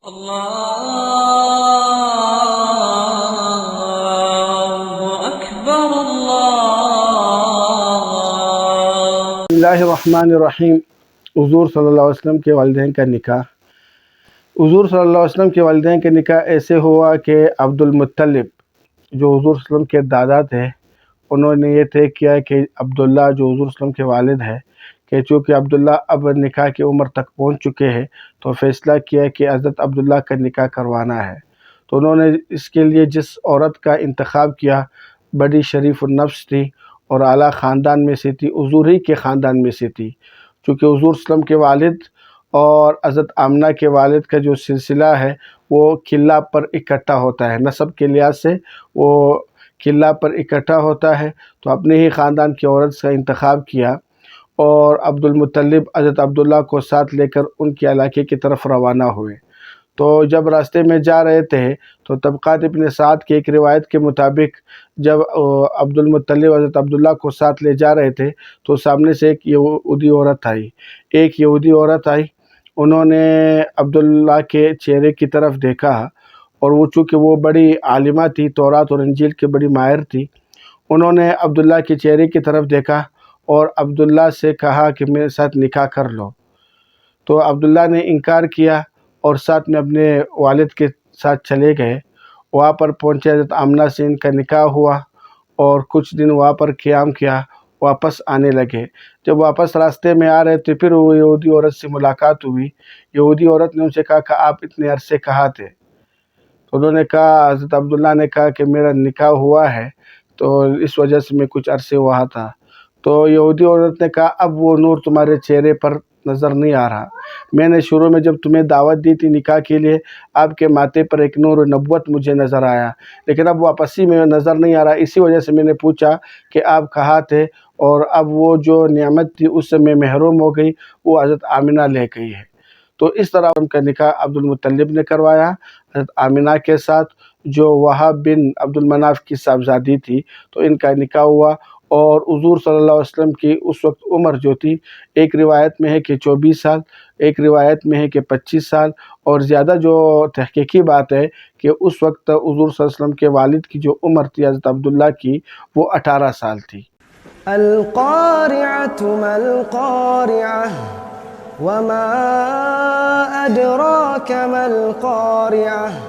الله أكبر بسم اللہ الرحمن الرحیم۔ حضور صلی اللہ علیہ وسلم کے والدین کا نکاح۔ حضور صلی اللہ علیہ وسلم کے والدین کا نکاح ایسے ہوا کہ عبد المطلب جو حضور صلی اللہ علیہ وسلم کے دادا تھے، انہوں نے یہ طے کیا کہ عبداللہ جو حضور صلی اللہ علیہ وسلم کے والد ہے کہ چونکہ عبداللہ اب نکاح کی عمر تک پہنچ چکے ہیں تو فیصلہ کیا کہ حضرت عبداللہ کا نکاح کروانا ہے۔ تو انہوں نے اس کے لیے جس عورت کا انتخاب کیا بڑی شریف النفس تھی اور اعلیٰ خاندان میں سے تھی، حضور ہی کے خاندان میں سے تھی، چونکہ حضور صلی اللہ علیہ وسلم کے والد اور حضرت آمنہ کے والد کا جو سلسلہ ہے وہ قلہ پر اکٹھا ہوتا ہے، نسب کے لحاظ سے وہ قلہ پر اکٹھا ہوتا ہے۔ تو اپنے ہی خاندان کی عورت کا انتخاب کیا اور عبد المطلب حضرت عبداللہ کو ساتھ لے کر ان کے علاقے کی طرف روانہ ہوئے۔ تو جب راستے میں جا رہے تھے تو طبقات ابن سعد کی ایک روایت کے مطابق جب عبد المطلب حضرت عبداللہ کو ساتھ لے جا رہے تھے تو سامنے سے ایک یہودی عورت آئی۔ انہوں نے عبداللہ کے چہرے کی طرف دیکھا اور وہ چونکہ وہ بڑی عالمہ تھی، تورات اور انجیل کی بڑی ماہر تھی، انہوں نے عبداللہ کے چہرے کی طرف دیکھا اور عبداللہ سے کہا کہ میرے ساتھ نکاح کر لو۔ تو عبداللہ نے انکار کیا اور ساتھ میں اپنے والد کے ساتھ چلے گئے۔ وہاں پر پہنچے، حضرت آمنہ سے ان کا نکاح ہوا اور کچھ دن وہاں پر قیام کیا، واپس آنے لگے۔ جب واپس راستے میں آ رہے تھے پھر وہ یہودی عورت سے ملاقات ہوئی۔ یہودی عورت نے ان سے کہا کہ آپ اتنے عرصے کہاں تھے؟ تو انہوں نے کہا، حضرت عبداللہ نے کہا کہ میرا نکاح ہوا ہے تو اس وجہ سے میں کچھ عرصے وہاں تھا۔ تو یہودی عورت نے کہا اب وہ نور تمہارے چہرے پر نظر نہیں آ رہا، میں نے شروع میں جب تمہیں دعوت دی تھی نکاح کے لیے آپ کے ماتھے پر ایک نور نبوت مجھے نظر آیا، لیکن اب واپسی میں نظر نہیں آ رہا، اسی وجہ سے میں نے پوچھا کہ آپ کہاں تھے، اور اب وہ جو نعمت تھی اس سے میں محروم ہو گئی، وہ حضرت آمنہ لے گئی ہے۔ تو اس طرح ان کا نکاح عبد المطلب نے کروایا حضرت آمنہ کے ساتھ جو وہب بن عبد المناف کی صاحبزادی تھی۔ تو ان کا نکاح ہوا اور حضور صلی اللہ علیہ وسلم کی اس وقت عمر جو تھی، ایک روایت میں ہے کہ 24 سال، ایک روایت میں ہے کہ 25 سال، اور زیادہ جو تحقیقی بات ہے کہ اس وقت حضور صلی اللہ علیہ وسلم کے والد کی جو عمر تھی حضرت عبداللہ کی وہ 18 سال تھی۔ القارعة ما القارعة وما أدراك ما القارعة